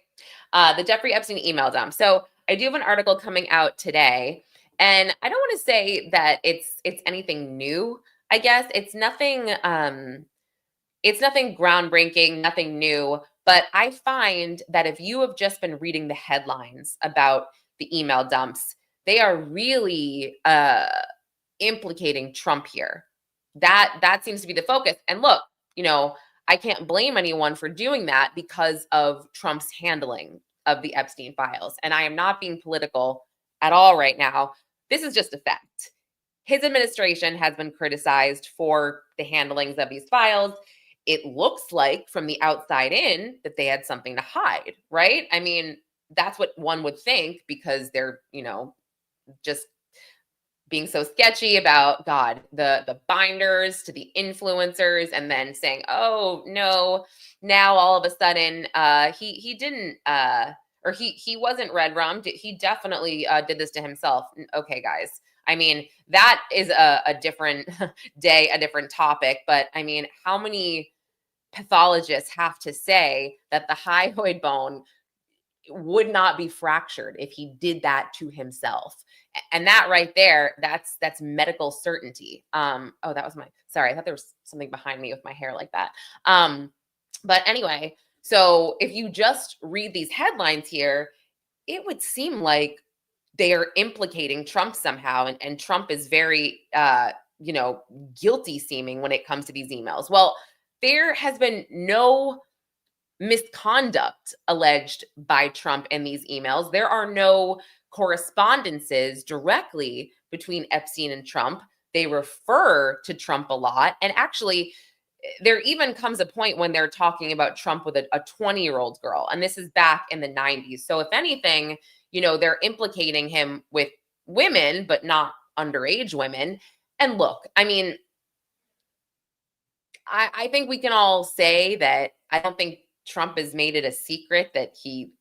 The Jeffrey Epstein email dump. So I do have an article coming out today, and I don't want to say that it's anything new. I guess it's nothing groundbreaking, nothing new. But I find that if you have just been reading the headlines about the email dumps, they are really implicating Trump here. That seems to be the focus. And look, I can't blame anyone for doing that because of Trump's handling of the Epstein files. And I am not being political at all right now. This is just a fact. His administration has been criticized for the handlings of these files. It looks like from the outside in that they had something to hide, right? I mean, that's what one would think because they're, just being so sketchy about the binders to the influencers, and then saying, oh no, now all of a sudden he didn't or he wasn't red rummed. He definitely did this to himself. Okay, guys. I mean, that is a different day, a different topic. But I mean, how many pathologists have to say that the hyoid bone would not be fractured if he did that to himself? And that right there, that's medical certainty. That was sorry, I thought there was something behind me with my hair like that. But anyway, so if you just read these headlines here, it would seem like they are implicating Trump somehow. And Trump is very, guilty seeming when it comes to these emails. Well, there has been no misconduct alleged by Trump in these emails. There are no correspondences directly between Epstein and Trump. They refer to Trump a lot. And actually, there even comes a point when they're talking about Trump with a 20-year-old girl. And this is back in the 90s. So if anything, they're implicating him with women, but not underage women. And look, I mean, I think we can all say that I don't think Trump has made it a secret that he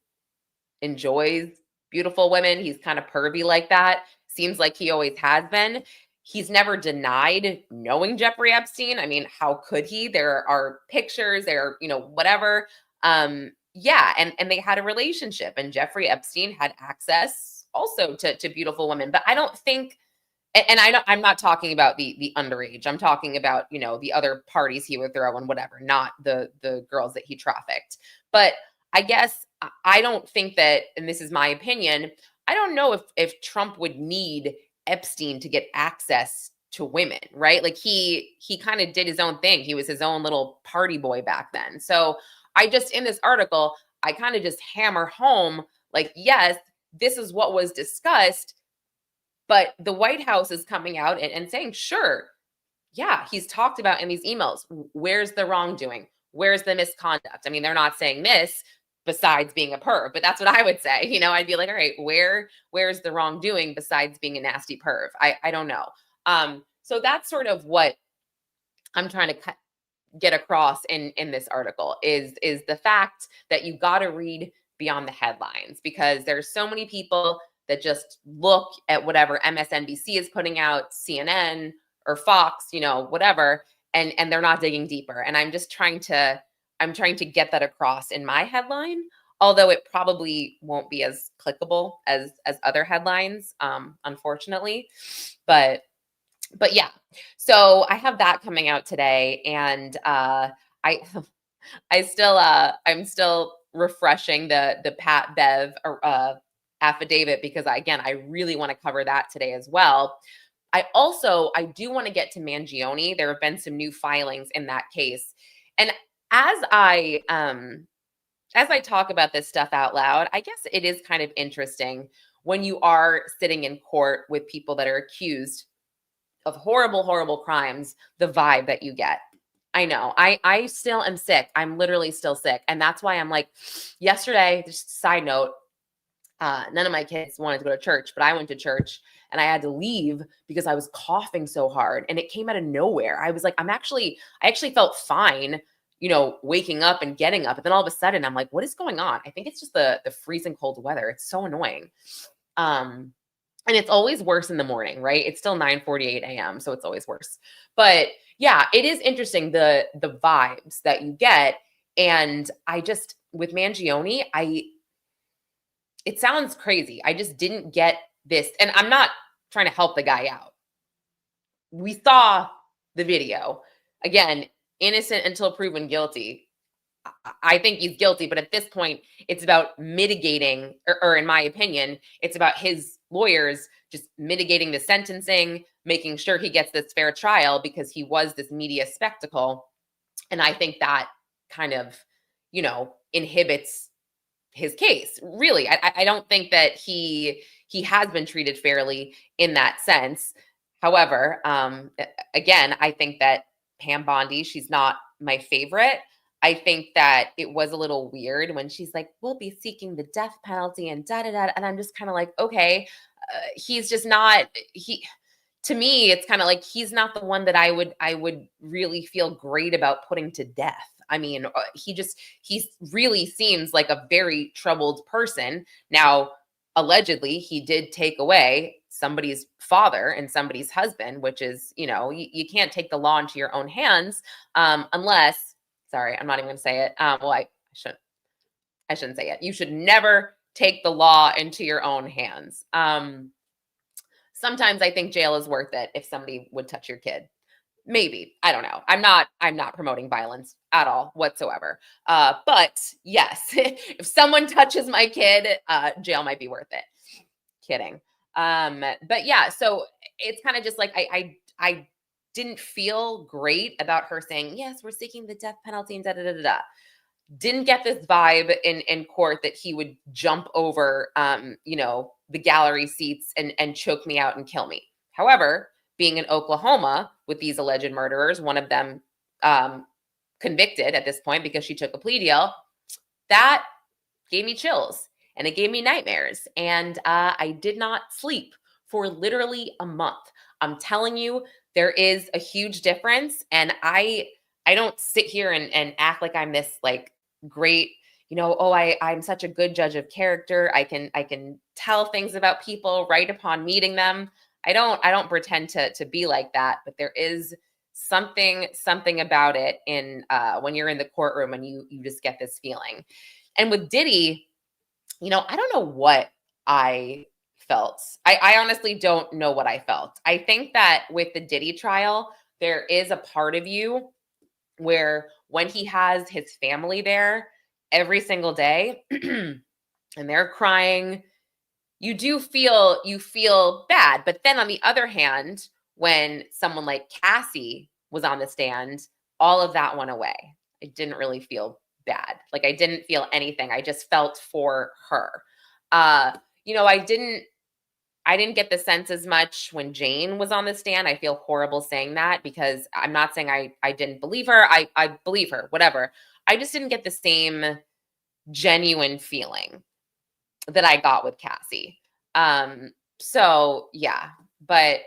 enjoys beautiful women. He's kind of pervy like that. Seems like he always has been. He's never denied knowing Jeffrey Epstein. I mean, how could he? There are pictures, there are, whatever. And they had a relationship, and Jeffrey Epstein had access also to beautiful women. But I don't think, and I'm not talking about the underage. I'm talking about, the other parties he would throw and whatever, not the girls that he trafficked. But I guess I don't think that, and this is my opinion, I don't know if Trump would need Epstein to get access to women, right? Like he kind of did his own thing. He was his own little party boy back then. So in this article, I kind of just hammer home, like, yes, this is what was discussed, but the White House is coming out and saying, sure, yeah, he's talked about in these emails. Where's the wrongdoing? Where's the misconduct? I mean, they're not saying this, besides being a perv. But that's what I would say. You know, I'd be like, all right, where's the wrongdoing besides being a nasty perv? I don't know. So that's sort of what I'm trying to get across in this article is the fact that you got to read beyond the headlines, because there's so many people that just look at whatever MSNBC is putting out, CNN or Fox, you know, whatever, and they're not digging deeper. And I'm trying to get that across in my headline, although it probably won't be as clickable as other headlines, unfortunately. But yeah, so I have that coming out today, and I'm still refreshing the Pat Bev affidavit, because I really want to cover that today as well. I do want to get to Mangione. There have been some new filings in that case, and as I talk about this stuff out loud, I guess it is kind of interesting when you are sitting in court with people that are accused of horrible, horrible crimes, the vibe that you get. I know. I still am sick. I'm literally still sick. And that's why I'm like, yesterday, just side note, none of my kids wanted to go to church, but I went to church and I had to leave because I was coughing so hard, and it came out of nowhere. I was like, I actually felt fine, you know, waking up and getting up. And then all of a sudden I'm like, what is going on? I think it's just the freezing cold weather. It's so annoying. And it's always worse in the morning, right? It's still 9:48 a.m., so it's always worse. But yeah, it is interesting, the vibes that you get. And with Mangione, it sounds crazy. I just didn't get this. And I'm not trying to help the guy out. We saw the video. Again, innocent until proven guilty. I think he's guilty, but at this point, it's about mitigating, or in my opinion, it's about his lawyers just mitigating the sentencing, making sure he gets this fair trial, because he was this media spectacle. And I think that kind of, you know, inhibits his case. Really, I don't think that he has been treated fairly in that sense. However, again, I think that Pam Bondi, she's not my favorite. I think that it was a little weird when she's like, we'll be seeking the death penalty and da-da-da. And I'm just kind of like, okay, he's just not, to me, it's kind of like, he's not the one that I would really feel great about putting to death. I mean, he really seems like a very troubled person. Now, allegedly, he did take away somebody's father and somebody's husband, which is, you know, you can't take the law into your own hands unless, sorry, I'm not even going to say it. Well, I shouldn't say it. You should never take the law into your own hands. Sometimes I think jail is worth it if somebody would touch your kid. Maybe. I don't know. I'm not promoting violence at all whatsoever. But yes, if someone touches my kid, jail might be worth it. Kidding. But yeah, so it's kind of just like, I didn't feel great about her saying, yes, we're seeking the death penalty and da-da-da-da-da. Didn't get this vibe in court that he would jump over, you know, the gallery seats and choke me out and kill me. However, being in Oklahoma with these alleged murderers, one of them convicted at this point because she took a plea deal, that gave me chills and it gave me nightmares. And I did not sleep for literally a month. I'm telling you, there is a huge difference. And I don't sit here and act like I'm this like great, you know, oh, I'm such a good judge of character. I can tell things about people right upon meeting them. I don't pretend to be like that, but there is something about it in when you're in the courtroom and you just get this feeling. And with Diddy, you know, I don't know what I felt. I honestly don't know what I felt. I think that with the Diddy trial, there is a part of you where when he has his family there every single day and they're crying, you feel bad. But then on the other hand, when someone like Cassie was on the stand, all of that went away. I didn't really feel bad. Like I didn't feel anything. I just felt for her. You know, I didn't get the sense as much when Jane was on the stand. I feel horrible saying that because I'm not saying I didn't believe her. I believe her, whatever. I just didn't get the same genuine feeling that I got with Cassie. So yeah, but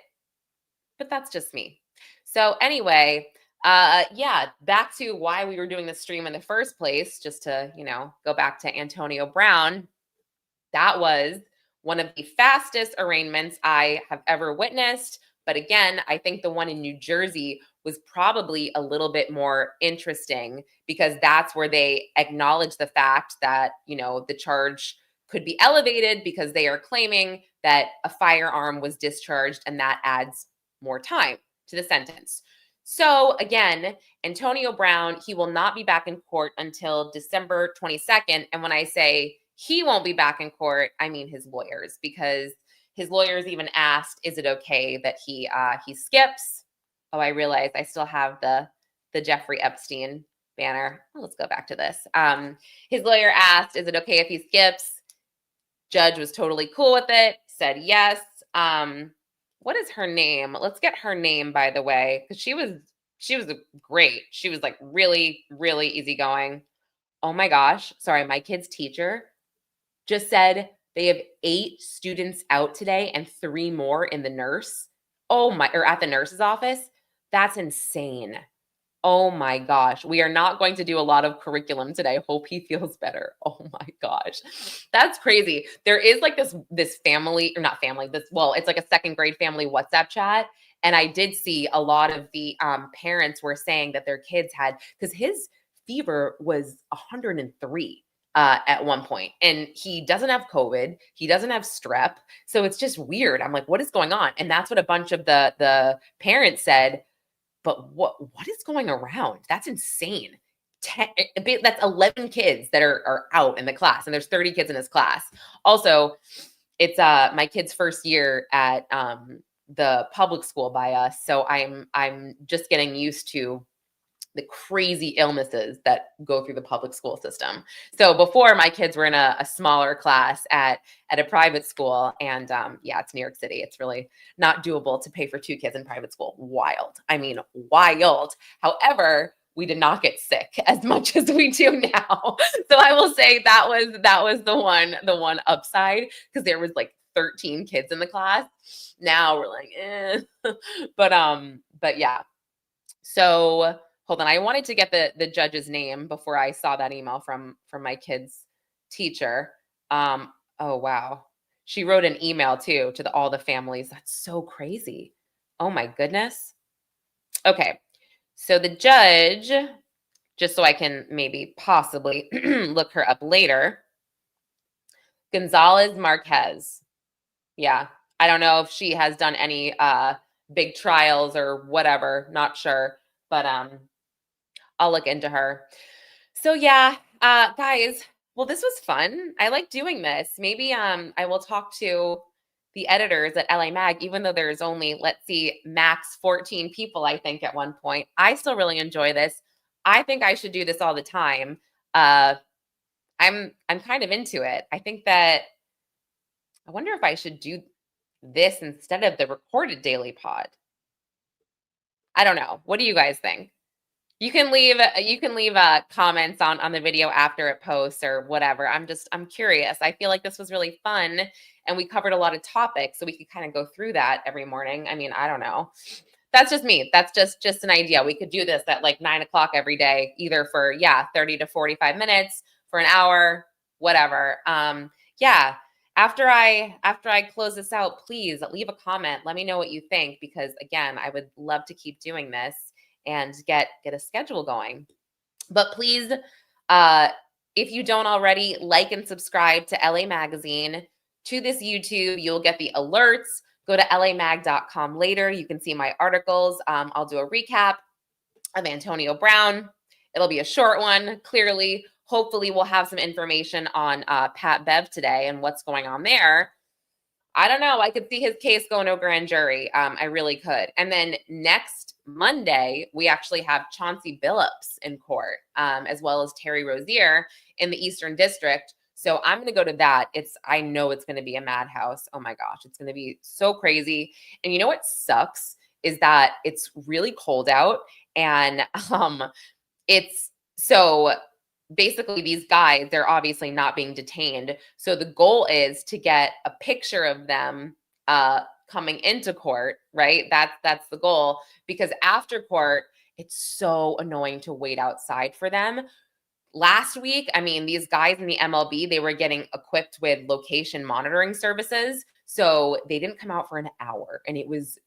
that's just me. So anyway, yeah, back to why we were doing this stream in the first place, just to, go back to Antonio Brown. That was one of the fastest arraignments I have ever witnessed. But again, I think the one in New Jersey was probably a little bit more interesting because that's where they acknowledge the fact that, the charge could be elevated because they are claiming that a firearm was discharged and that adds more time to the sentence. So again, Antonio Brown, he will not be back in court until December 22nd. And when I say he won't be back in court, I mean his lawyers, because his lawyers even asked, is it okay that he skips? Oh, I realize I still have the Jeffrey Epstein banner. Oh, let's go back to this. His lawyer asked, is it okay if he skips? Judge was totally cool with it, said yes. What is her name? Let's get her name, by the way, because she was great. She was like really, really easygoing. Oh my gosh. Sorry, my kid's teacher just said they have 8 students out today and 3 more in the nurse. Or at the nurse's office. That's insane. Oh my gosh. We are not going to do a lot of curriculum today. Hope he feels better. Oh my gosh. That's crazy. There is like this family, or not family, it's like a second grade family WhatsApp chat. And I did see a lot of the parents were saying that their kids had, because his fever was 103 at one point, and he doesn't have COVID. He doesn't have strep. So it's just weird. I'm like, what is going on? And that's what a bunch of the parents said. But what is going around? That's insane. That's 11 kids that are out in the class, and there's 30 kids in his class. Also, it's my kid's first year at the public school by us, so I'm just getting used to the crazy illnesses that go through the public school system. So before, my kids were in a smaller class at a private school, and yeah, it's New York City. It's really not doable to pay for 2 kids in private school. Wild. I mean, wild. However, we did not get sick as much as we do now. So I will say that was the one upside, because there was like 13 kids in the class. Now we're like, eh. But yeah. So hold on. I wanted to get the judge's name before I saw that email from my kid's teacher. Oh, wow. She wrote an email too to all the families. That's so crazy. Oh my goodness. Okay. So the judge, just so I can maybe possibly look her up later, Gonzalez Marquez. Yeah. I don't know if she has done any big trials or whatever. Not sure. But I'll look into her. So yeah, guys, well, this was fun. I like doing this. Maybe I will talk to the editors at LA Mag, even though there's only, let's see, max 14 people, I think, at one point. I still really enjoy this. I think I should do this all the time. I'm kind of into it. I think that I wonder if I should do this instead of the recorded daily pod. I don't know. What do you guys think? You can leave comments on the video after it posts or whatever. I'm curious. I feel like this was really fun, and we covered a lot of topics, so we could kind of go through that every morning. I mean, I don't know. That's just me. That's just an idea. We could do this at like 9 o'clock every day, either for 30 to 45 minutes, for an hour, whatever. Yeah. After I close this out, please leave a comment. Let me know what you think, because again, I would love to keep doing this and get a schedule going. But please, if you don't already, like and subscribe to LA Magazine, to this YouTube. You'll get the alerts. Go to lamag.com later. You can see my articles. I'll do a recap of Antonio Brown. It'll be a short one, clearly. Hopefully we'll have some information on Pat Bev today and what's going on there. I don't know. I could see his case going to a grand jury. I really could. And then next Monday, we actually have Chauncey Billups in court, as well as Terry Rozier in the Eastern District. So I'm going to go to that. I know it's going to be a madhouse. Oh my gosh, it's going to be so crazy. And you know what sucks is that it's really cold out, and it's so basically these guys, they're obviously not being detained. So the goal is to get a picture of them coming into court, right? That's the goal, because after court, it's so annoying to wait outside for them. Last week, I mean, these guys in the MLB, they were getting equipped with location monitoring services. So they didn't come out for an hour, and it was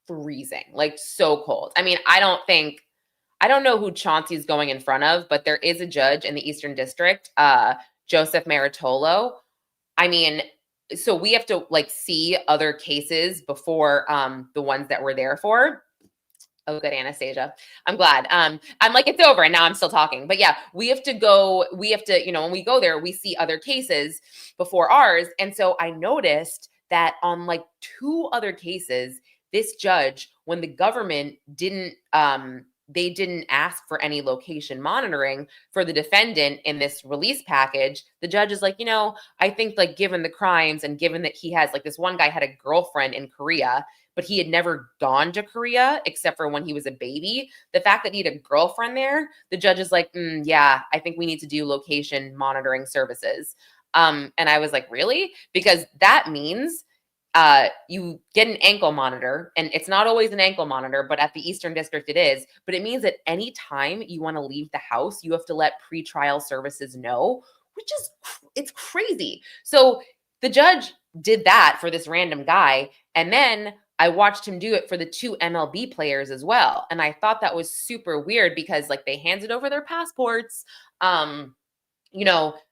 freezing, like so cold. I mean, I don't know who Chauncey's going in front of, but there is a judge in the Eastern District, Joseph Maritolo. I mean, so we have to like see other cases before the ones that we're there for. Oh, good, Anastasia. I'm glad. I'm like, it's over and now I'm still talking. But yeah, we have to, when we go there, we see other cases before ours. And so I noticed that on like 2 other cases, this judge, when the government didn't, they didn't ask for any location monitoring for the defendant in this release package, the judge is like, I think like given the crimes and given that he has like this one guy had a girlfriend in Korea, but he had never gone to Korea except for when he was a baby. The fact that he had a girlfriend there, the judge is like, yeah, I think we need to do location monitoring services. And I was like, really? Because that means you get an ankle monitor, and it's not always an ankle monitor, but at the Eastern District it is. But it means that any time you want to leave the house, you have to let pretrial services know, which is, it's crazy. So the judge did that for this random guy. And then I watched him do it for the 2 MLB players as well. And I thought that was super weird because like they handed over their passports,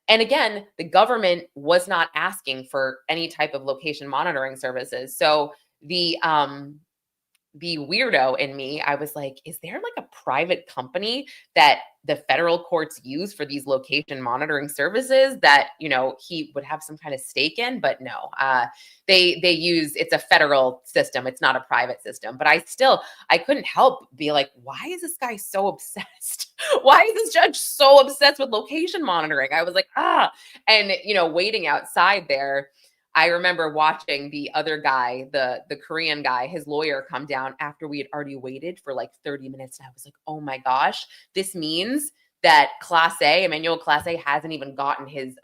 and again, the government was not asking for any type of location monitoring services. So the weirdo in me, I was like, is there like a private company that the federal courts use for these location monitoring services that, he would have some kind of stake in? But no, they use, it's a federal system. It's not a private system. But I couldn't help be like, why is this guy so obsessed? Why is this judge so obsessed with location monitoring? I was like, and waiting outside there, I remember watching the other guy, the Korean guy, his lawyer, come down after we had already waited for like 30 minutes. And I was like, oh my gosh, this means that Emmanuel Class A hasn't even gotten his,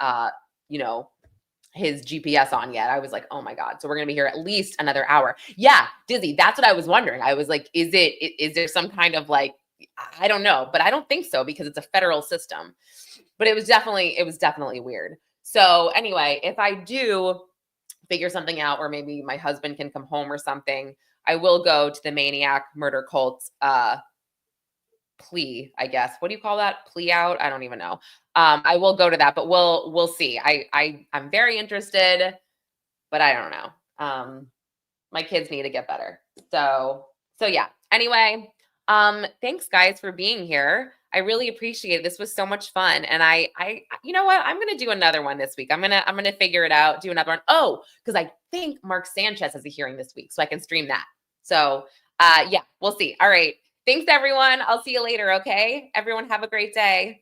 his GPS on yet. I was like, oh my God. So we're going to be here at least another hour. Yeah, Dizzy, that's what I was wondering. I was like, is there some kind of like, I don't know, but I don't think so because it's a federal system. But it was definitely weird. So anyway, if I do figure something out, or maybe my husband can come home or something, I will go to the Maniac Murder Cult plea, I guess. What do you call that? Plea out? I don't even know. I will go to that, but we'll see. I'm very interested, but I don't know. My kids need to get better. So yeah. Anyway, thanks guys for being here. I really appreciate it. This was so much fun. And I you know what? I'm going to do another one this week. I'm going to figure it out, do another one. Oh, because I think Mark Sanchez has a hearing this week, so I can stream that. So yeah, we'll see. All right. Thanks everyone. I'll see you later. Okay. Everyone have a great day.